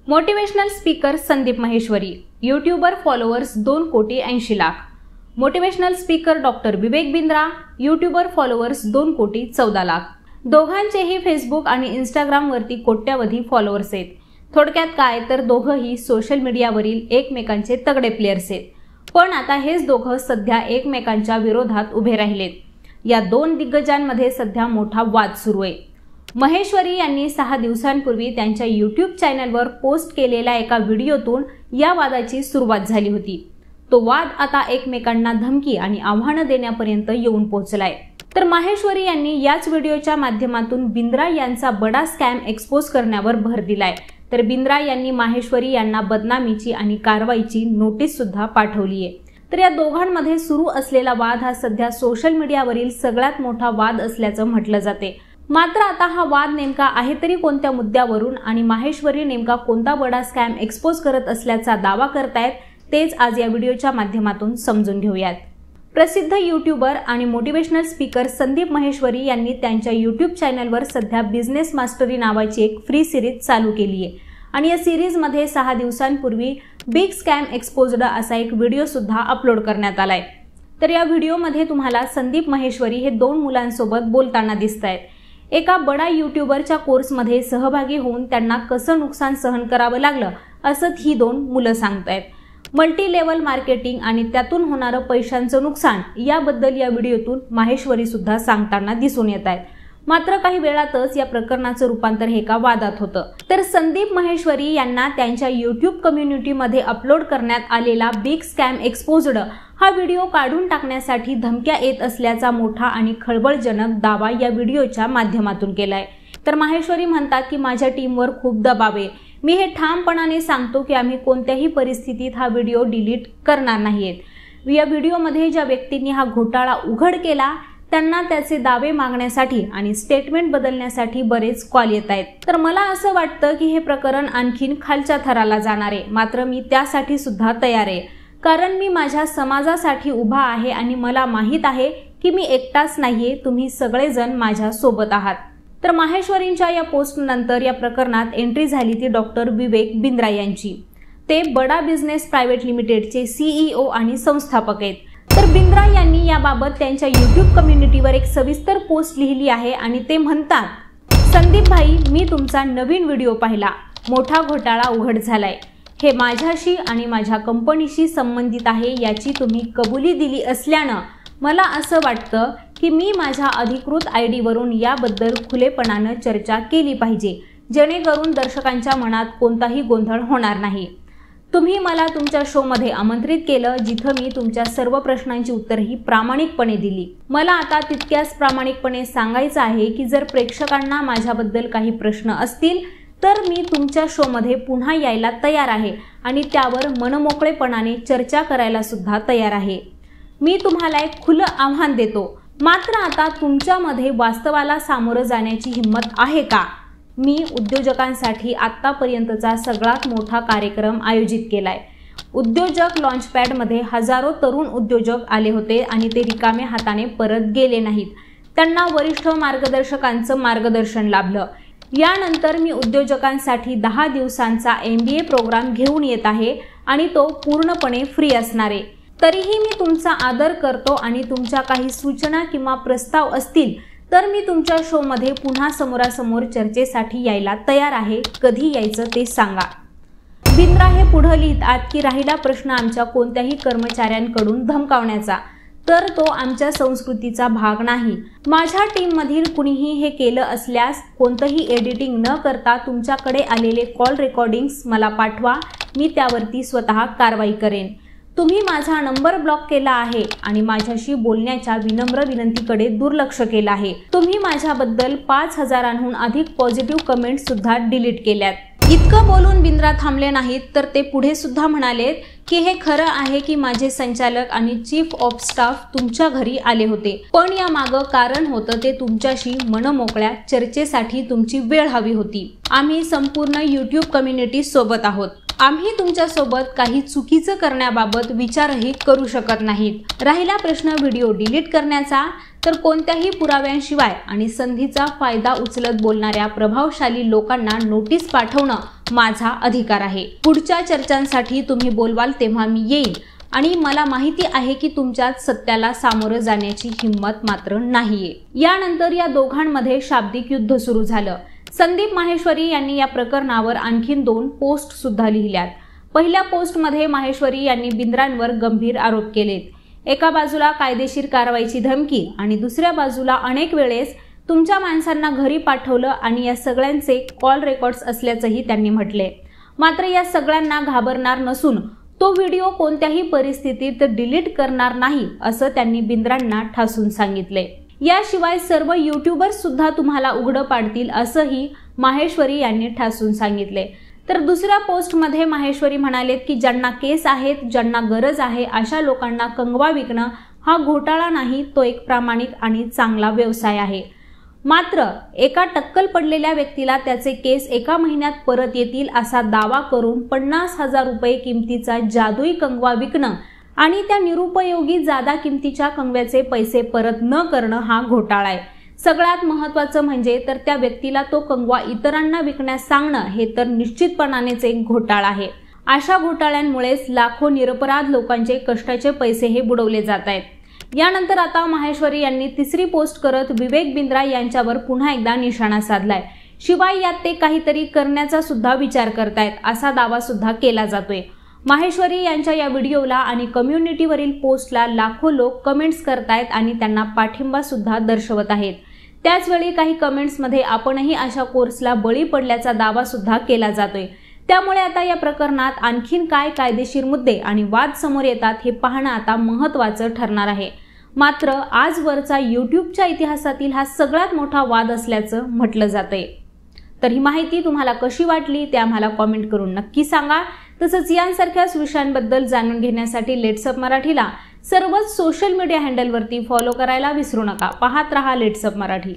Motivational speaker Sandeep Maheshwari, YouTuber followers 2,80,00,000। Motivational speaker doctor Vivek Bindra, YouTuber followers 2,14,00,000। दोघांचेही Facebook आणि Instagram वरती कोट्यावधी फॉलोअर्स आहेत। थोडक्यात काय तर दोघंही सोशल मीडियावरील एकमेकांचे तगडे प्लेयर्स आहेत। पण आता हेच दोघं सध्या एकमेकांच्या विरोधात उभे राहिलेत। या दोन दिग्गजांमध्ये सध्या मोठा वाद सुरू आहे। माहेश्वरी यांनी 6 दिवसांपूर्वी त्यांच्या यूट्यूब चॅनलवर पोस्ट केलेल्या एका व्हिडिओतून या वादाची सुरुवात झाली होती। तो वाद आता एकमेकांना धमकी आणि आव्हानं देण्यापर्यंत येऊन पोहोचलाय। तर माहेश्वरी यांनी याच व्हिडिओच्या माध्यमातून बिंद्रा यांचा बडा स्कॅम एक्सपोज करण्यावर भर दिलाय। तर बिंद्रा यांनी माहेश्वरी यांना बदनामीची आणि कारवाईची नोटीस सुद्धा पाठवली आहे। तर या दोघांमध्ये सुरू असलेला वाद हा सध्या सोशल मीडियावरील सगळ्यात मोठा वाद असल्याचं म्हटलं जाते। मात्र आता हा वाद नेमका आहे तरी कोणत्या मुद्द्यावरून आणि माहेश्वरी नेमका कोणता बडा स्कॅम एक्सपोज करत असल्याचा दावा करतायत तेच आज या व्हिडिओच्या माध्यमातून समजून घेऊयात। प्रसिद्ध यूट्यूबर आणि मोटिवेशनल स्पीकर संदीप माहेश्वरी यांनी त्यांच्या यूट्यूब चॅनलवर सध्या बिझनेस मास्टरी नावाची एक फ्री सिरीज चालू केली आहे आणि या सिरीजमध्ये 6 दिवसांपूर्वी बिग स्कॅम एक्सपोज्ड असा एक व्हिडिओ सुद्धा अपलोड करण्यात आलाय। तर या व्हिडिओमध्ये तुम्हाला संदीप माहेश्वरी हे 2 मुलांसोबत बोलताना दिसतायत। एका बडा यूट्यूबरच्या कोर्समध्ये सहभागी होऊन त्यांना कसं नुकसान सहन करावं लागलं असं ही 2 मुलं सांगतायत। मल्टी लेवल मार्केटिंग आणि त्यातून होणारं पैशांचं नुकसान याबद्दल या व्हिडिओतून माहेश्वरी सुद्धा सांगताना दिसून येत आहेत। मात्र काही वेळातच या प्रकरणाचं रूपांतर हे एका वादात होतं। तर संदीप माहेश्वरी यांना त्यांच्या यूट्यूब कम्युनिटीमध्ये अपलोड करण्यात आलेला बिग स्कॅम एक्सपोज्ड हा व्हिडिओ काढून टाकण्यासाठी धमक्या येत असल्याचा मोठा आणि खळबळजनक दावा या व्हिडिओच्या माध्यमातून केलाय। तर माहेश्वरी म्हणतात की माझ्या टीमवर खूप दबाव आहे। मी हे ठामपणाने सांगतो की आम्ही कोणत्याही परिस्थितीत हा व्हिडिओ डिलीट करणार नाहीत। या व्हिडिओमध्ये ज्या व्यक्तींनी हा घोटाळा उघड केला त्यांना त्याचे दावे मागण्यासाठी आणि स्टेटमेंट बदलण्यासाठी बरेच कॉल येत आहेत। तर मला असं वाटतं की हे प्रकरण आणखीन खालच्या थराला जाणार आहे। मात्र मी त्यासाठी सुद्धा तयार आहे, कारण मी माझ्या समाजासाठी उभा आहे आणि मला माहित आहे की मी एकटाच नाहीये, तुम्ही सगळेजण माझ्या सोबत आहात। तर माहेश्वरींच्या या पोस्ट नंतर या प्रकरणात एंट्री झाली ती डॉक्टर विवेक बिंद्रा यांची। ते बडा बिझनेस प्रायव्हेट लिमिटेडचे CEO आणि संस्थापक आहेत। तर बिंद्रा यांनी याबाबत त्यांच्या यूट्यूब कम्युनिटीवर एक सविस्तर पोस्ट लिहिली आहे आणि ते म्हणतात, संदीप भाई, मी तुमचा नवीन व्हिडिओ पाहिला, मोठा घोटाळा उघड झालाय। हे माझ्याशी आणि माझ्या कंपनीशी संबंधित आहे याची तुम्ही कबुली दिली असल्यानं मला असं वाटतं की मी माझ्या अधिकृत ID वरून याबद्दल खुलेपणानं चर्चा केली पाहिजे, जेणेकरून दर्शकांच्या मनात कोणताही गोंधळ होणार नाही। तुम्ही मला तुमच्या शोमध्ये आमंत्रित केलं, जिथं मी तुमच्या सर्व प्रश्नांची उत्तरही प्रामाणिकपणे दिली। मला आता तितक्याच प्रामाणिकपणे सांगायचं आहे की जर प्रेक्षकांना माझ्याबद्दल काही प्रश्न असतील तर मी तुमच्या शोमध्ये पुन्हा यायला तयार आहे आणि त्यावर मनमोकळेपणाने चर्चा करायला सुद्धा तयार आहे। मी तुम्हाला एक खुलं आव्हान देतो, मात्र आता तुमच्यामध्ये वास्तवाला सामोरं जाण्याची हिंमत आहे का? मी उद्योजकांसाठी आतापर्यंतचा सगळ्यात मोठा कार्यक्रम आयोजित केलाय। उद्योजक लॉन्चपॅडमध्ये हजारो तरुण उद्योजक आले होते आणि ते रिकामे हाताने परत गेले नाहीत। त्यांना वरिष्ठ मार्गदर्शकांचं मार्गदर्शन लाभलं। यानंतर मी उद्योजकांसाठी 10 दिवसांचा MBA प्रोग्राम घेऊन येत आहे आणि तो पूर्णपणे फ्री असणार आहे। तरीही मी तुमचा आदर करतो आणि तुमच्या काही सूचना किंवा प्रस्ताव असतील तर मी तुमच्या शोमध्ये पुन्हा समोरासमोर चर्चेसाठी यायला तयार आहे। कधी यायचं ते सांगा। बिंद्रा हे पुढे लिहितात की राहिला प्रश्न आमच्या कोणत्याही कर्मचाऱ्यांकडून धमकावण्याचा, तर तो आमच्या संस्कृतीचा भाग नाही। माझ्या टीममधील कुणीही हे केलं असल्यास कोणतंही एडिटिंग न करता तुमच्याकडे आलेले कॉल रेकॉर्डिंग्स मला पाठवा, मी त्यावरती स्वतः कारवाई करेन। तुम्ही माझा नंबर ब्लॉक केला आहे आणि माझ्याशी बोलण्याच्या विनम्र विनंतीकडे दुर्लक्ष केलं आहे। तुम्ही माझ्याबद्दल 5,000हून अधिक पॉझिटिव्ह कमेंट्स सुद्धा डिलीट केल्यात। इतकं बोलून बिंद्रा थांबले नाहीत, तर ते पुढे सुद्धा म्हणालेत की हे खरं आहे की माझे संचालक आणि चीफ ऑफ स्टाफ तुमच्या घरी आले होते, पण या मागं कारण होतं, ते तुमच्याशी मनमोकळ्या चर्चेसाठी तुमची वेळ हवी होती। आम्ही संपूर्ण यूट्यूब कम्युनिटी सोबत आहोत। आम्ही तुमच्यासोबत काही चुकीचं करण्याबाबत विचारही करू शकत नाहीत. राहिला प्रश्न व्हिडिओ डिलीट करण्याचा, तर कोणत्याही पुराव्यांशिवाय आणि संधीचा फायदा उचलत बोलणाऱ्या प्रभावशाली लोकांना नोटीस पाठवणं माझा अधिकार आहे. पुढच्या चर्चांसाठी तुम्ही बोलवाल तेव्हा मी येईन आणि मला माहिती आहे की तुमच्यात सत्याला सामोरं जाण्याची हिंमत मात्र नाहीये. यानंतर या दोघांमध्ये शाब्दिक युद्ध सुरू झालं. संदीप माहेश्वरी यांनी या प्रकरणावर आणखीन 2 पोस्ट सुद्धा लिहिल्यात. पहिल्या पोस्टमध्ये माहेश्वरी यांनी बिंद्रांवर गंभीर आरोप केलेत. एका बाजूला कायदेशीर कारवाईची धमकी आणि दुसऱ्या बाजूला अनेक वेळेस तुमच्या माणसांना घरी पाठवलं आणि या सगळ्यांचे कॉल रेकॉर्ड्स असल्याचंही त्यांनी म्हटले. मात्र या सगळ्यांना घाबरणार नसून तो व्हिडिओ कोणत्याही परिस्थितीत डिलीट करणार नाही असं त्यांनी बिंद्रांना ठासून सांगितले. याशिवाय सर्व यूट्यूबर्स सुद्धा तुम्हाला उघडं पाडतील असंही माहेश्वरी यांनी ठासून सांगितले. तर दुसऱ्या पोस्टमध्ये माहेश्वरी म्हणालेत की ज्यांना केस आहेत, ज्यांना गरज आहे अशा लोकांना कंगवा विकणं हा घोटाळा नाही, तो एक प्रामाणिक आणि चांगला व्यवसाय आहे. मात्र एका टक्कल पडलेल्या व्यक्तीला त्याचे केस 1 महिन्यात परत येतील असा दावा करून 50,000 रुपये किमतीचा जादुई कंगवा विकणं आणि त्या निरुपयोगी जादा किमतीच्या कंगव्याचे पैसे परत न करणं हा घोटाळा आहे. सगळ्यात महत्त्वाचं म्हणजे तर त्या व्यक्तीला तो कंगवा इतरांना विकण्यास सांगणं हे तर निश्चितपणानेच एक घोटाळा आहे. अशा घोटाळ्यांमुळेच लाखो निरपराध लोकांचे कष्टाचे पैसे हे बुडवले जात आहेत. यानंतर आता माहेश्वरी यांनी तिसरी पोस्ट करत विवेक बिंद्रा यांच्यावर पुन्हा एकदा निशाणा साधलाय. शिवाय यात ते काहीतरी करण्याचा सुद्धा विचार करतायत असा दावा सुद्धा केला जातोय. माहेश्वरी यांच्या या व्हिडिओला आणि कम्युनिटीवरील पोस्टला लाखो लोक कमेंट्स करतायत आणि त्यांना पाठिंबा सुद्धा दर्शवत आहेत. त्याचवेळी काही कमेंट्समध्ये आपणही अशा कोर्सला बळी पडल्याचा दावा सुद्धा केला जातोय. त्यामुळे आता या प्रकरणात आणखीन काय कायदेशीर मुद्दे आणि वाद समोर येतात हे पाहणं आता महत्त्वाचं ठरणार आहे. मात्र आजवरचा यूट्यूबच्या इतिहासातील हा सगळ्यात मोठा वाद असल्याचं म्हटलं जातंय. तर ही माहिती तुम्हाला कशी वाटली ते आम्हाला कॉमेंट करून नक्की सांगा. तसंच यांसारख्याच विषयांबद्दल जाणून घेण्यासाठी लेट्सअप मराठीला सर्वच सोशल मीडिया हँडलवरती फॉलो करायला विसरू नका. पाहत रहा लेट्सअप मराठी.